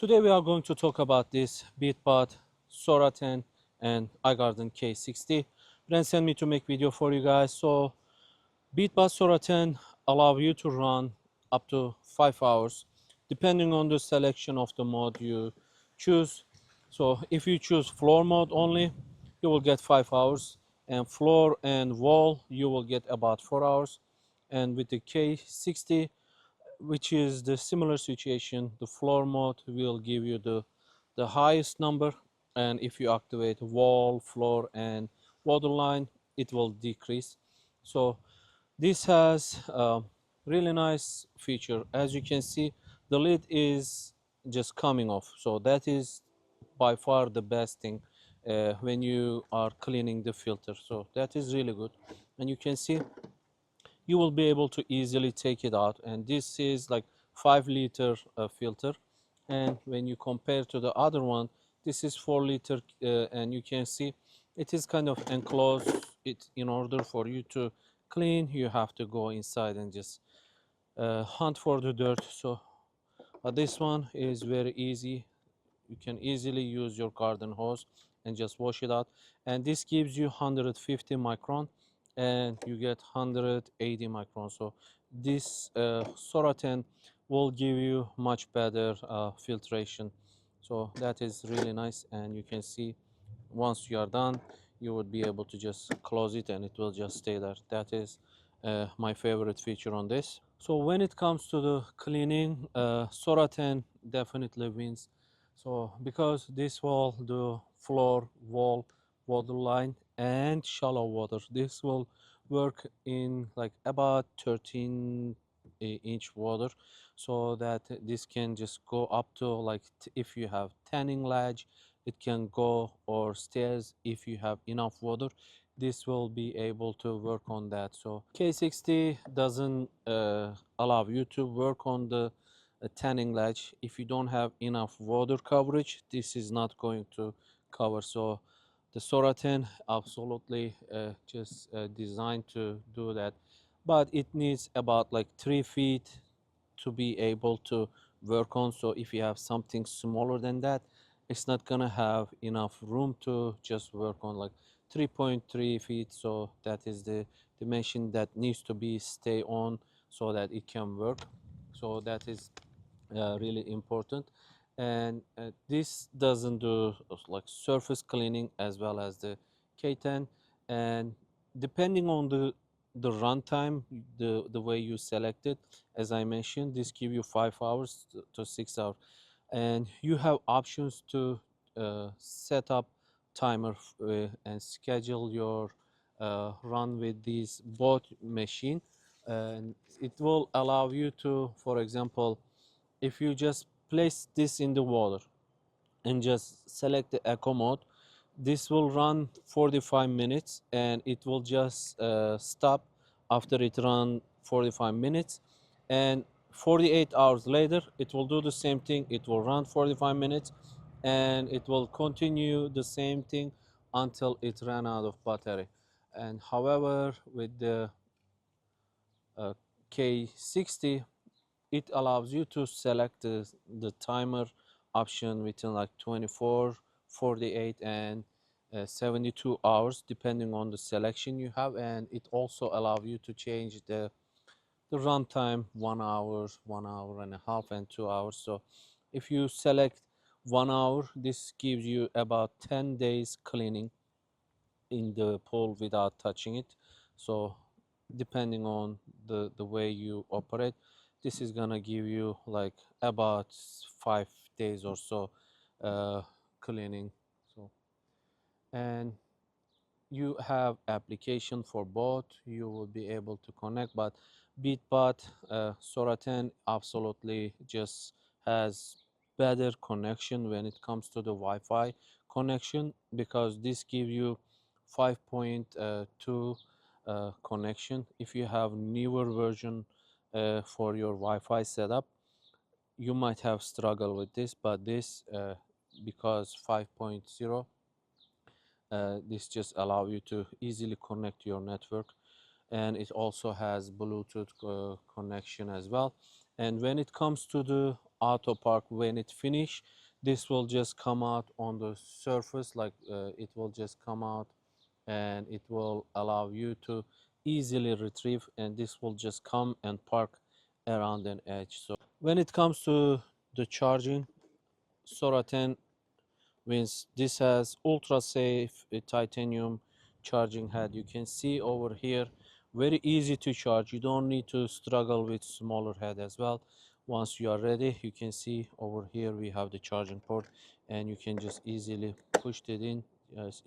Today we are going to talk about this Beatbot Sora 10 and iGarden K60. Friends sent me to make video for you guys. So Beatbot Sora 10 allow you to run up to 5 hours depending on the selection of the mode you choose. So if you choose floor mode only, you will get 5 hours, and floor and wall you will get about 4 hours. And with the K60, which is the similar situation, the floor mode will give you the highest number, and if you activate wall, floor and waterline, it will decrease. So this has a really nice feature. As you can see, the lid is just coming off, so that is by far the best thing when you are cleaning the filter. So that is really good, and you can see you will be able to easily take it out. And this is like 5 liter filter, and when you compare to the other one, this is 4 liter, and you can see it is kind of enclosed. It, in order for you to clean, you have to go inside and just hunt for the dirt. So this one is very easy. You can easily use your garden hose and just wash it out. And this gives you 150 micron, and you get 180 micron. So this Sora 10 will give you much better filtration. So that is really nice, and you can see once you are done, you would be able to just close it and it will just stay there. That is my favorite feature on this. So when it comes to the cleaning, Sora 10 definitely wins. So because this will do floor, wall, water line and shallow water, this will work in like about 13-inch water, so that this can just go up to like if you have tanning ledge, it can go, or stairs if you have enough water, this will be able to work on that. So K60 doesn't allow you to work on the tanning ledge if you don't have enough water coverage. This is not going to cover. So the Sora 10 absolutely just designed to do that, but it needs about like 3 feet to be able to work on. So if you have something smaller than that, it's not gonna have enough room to just work on like 3.3 feet. So that is the dimension that needs to be stay on so that it can work. So that is really important. And this doesn't do like surface cleaning as well as the K10. And depending on the runtime, the way you select it, as I mentioned, this give you 5 hours to 6 hours, and you have options to set up timer and schedule your run with these both machine, and it will allow you to, for example, if you just place this in the water and just select the eco mode, this will run 45 minutes and it will just stop after it run 45 minutes, and 48 hours later it will do the same thing. It will run 45 minutes and it will continue the same thing until it ran out of battery. And however, with the uh, K60, it allows you to select the timer option within like 24, 48 and 72 hours depending on the selection you have, and it also allows you to change the runtime 1 hour, 1 hour and a half and 2 hours. So if you select 1 hour, this gives you about 10 days cleaning in the pool without touching it. So depending on the way you operate, this is gonna give you like about 5 days or so uh, cleaning. So, and you have application for both, you will be able to connect. But Beatbot Sora 10 absolutely just has better connection when it comes to the Wi-Fi connection, because this gives you 5.2 connection. If you have newer version for your Wi-Fi setup, you might have struggled with this, but this because 5.0, this just allow you to easily connect your network, and it also has Bluetooth connection as well. And when it comes to the auto park, when it finish, this will just come out on the surface, like it will just come out, and it will allow you to easily retrieve, and this will just come and park around an edge. So when it comes to the charging, Sora 10 means this has ultra safe titanium charging head. You can see over here, very easy to charge. You don't need to struggle with smaller head as well. Once you are ready, you can see over here we have the charging port, and you can just easily push it in.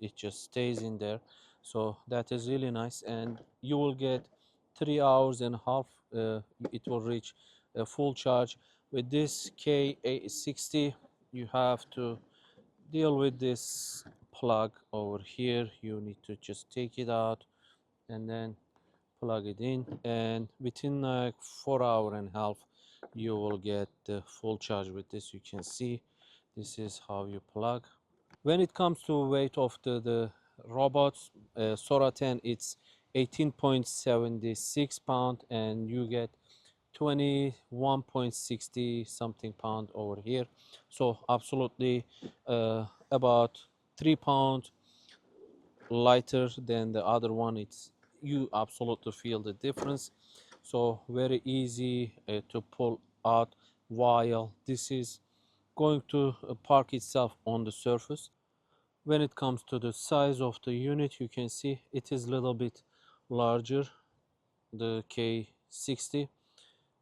It just stays in there. So that is really nice, and you will get 3 hours and a half. It will reach a full charge. With this K60, you have to deal with this plug over here. You need to just take it out and then plug it in, and within like 4 hour and a half you will get the full charge. With this, you can see this is how you plug. When it comes to weight of the robots, Sora 10, it's 18.76 pound, and you get 21.60 something pound over here. So absolutely about 3 pound lighter than the other one. It's, you absolutely feel the difference. So very easy to pull out, while this is going to park itself on the surface. When it comes to the size of the unit, you can see it is a little bit larger, the K60,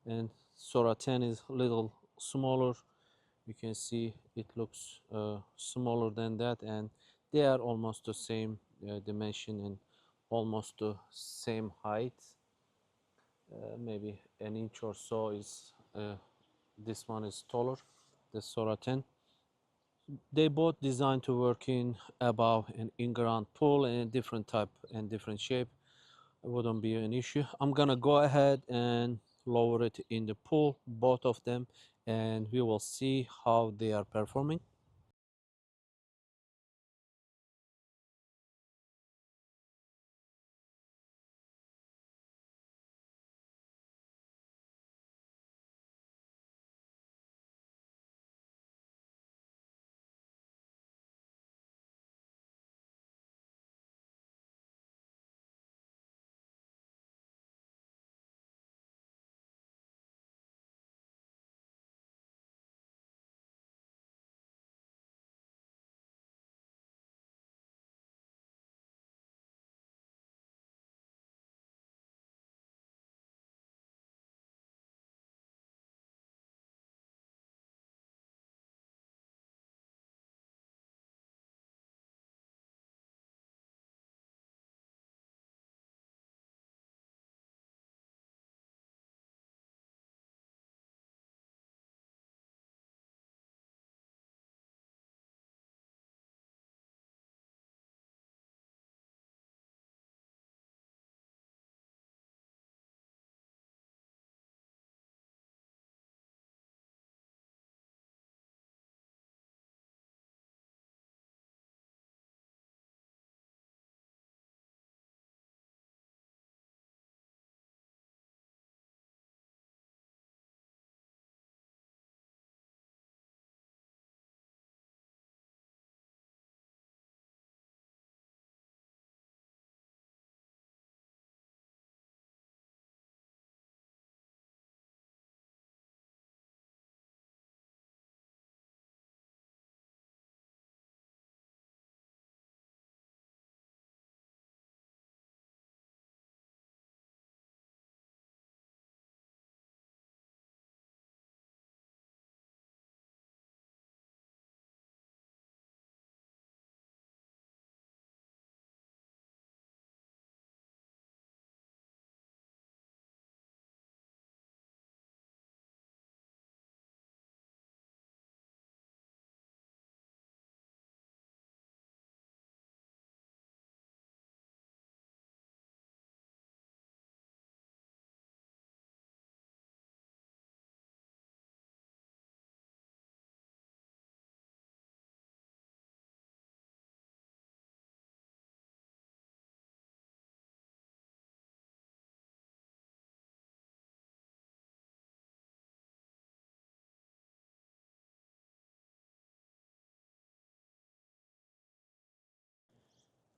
and Sora 10 is a little smaller. You can see it looks smaller than that, and they are almost the same dimension and almost the same height. Maybe an inch or so is this one is taller, the Sora 10. They both designed to work in above and in-ground pool, and different type and different shape. It wouldn't be an issue. I'm gonna go ahead and lower it in the pool, both of them, and we will see how they are performing.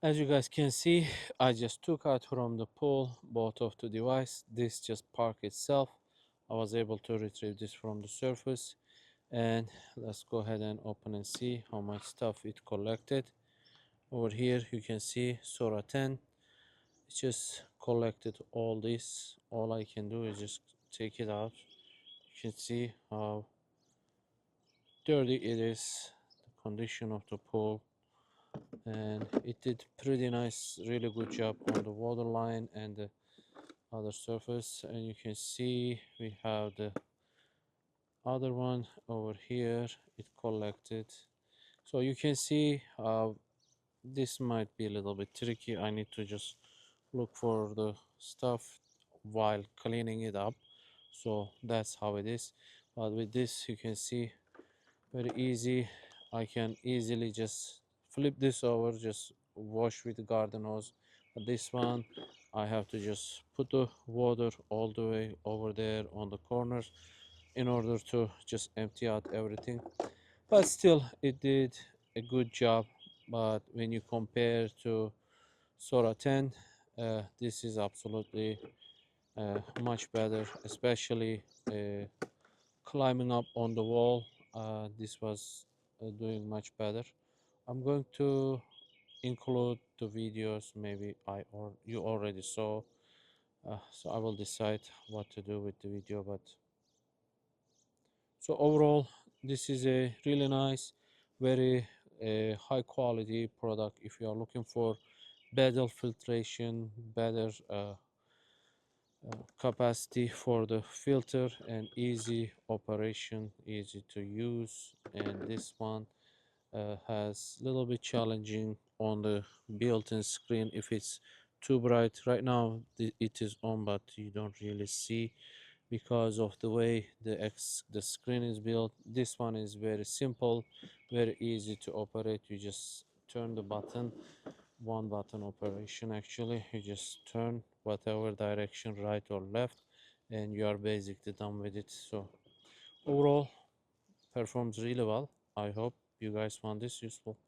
As you guys can see, I just took out from the pool both of the device. This just park itself. I was able to retrieve this from the surface, and let's go ahead and open and see how much stuff it collected. Over here you can see Sora 10. It just collected all this. All I can do is just take it out. You can see how dirty it is, the condition of the pool, and it did pretty nice, really good job on the water line and the other surface. And you can see we have the other one over here. It collected, so you can see this might be a little bit tricky. I need to just look for the stuff while cleaning it up, so that's how it is. But with this you can see very easy. I can easily just flip this over, just wash with the garden hose. But this one I have to just put the water all the way over there on the corner in order to just empty out everything. But still it did a good job. But when you compare to Sora 10, this is absolutely much better, especially climbing up on the wall. This was doing much better. I'm going to include the videos maybe I or you already saw, so I will decide what to do with the video. But so overall, this is a really nice, very high quality product. If you are looking for better filtration, better capacity for the filter, and easy operation, easy to use, and this one has a little bit challenging on the built-in screen if it's too bright. Right now it is on, but you don't really see because of the way the screen is built. This one is very simple, very easy to operate. You just turn the button, one button operation actually. You just turn whatever direction, right or left, and you are basically done with it. So overall performs really well. I hope you guys found this useful.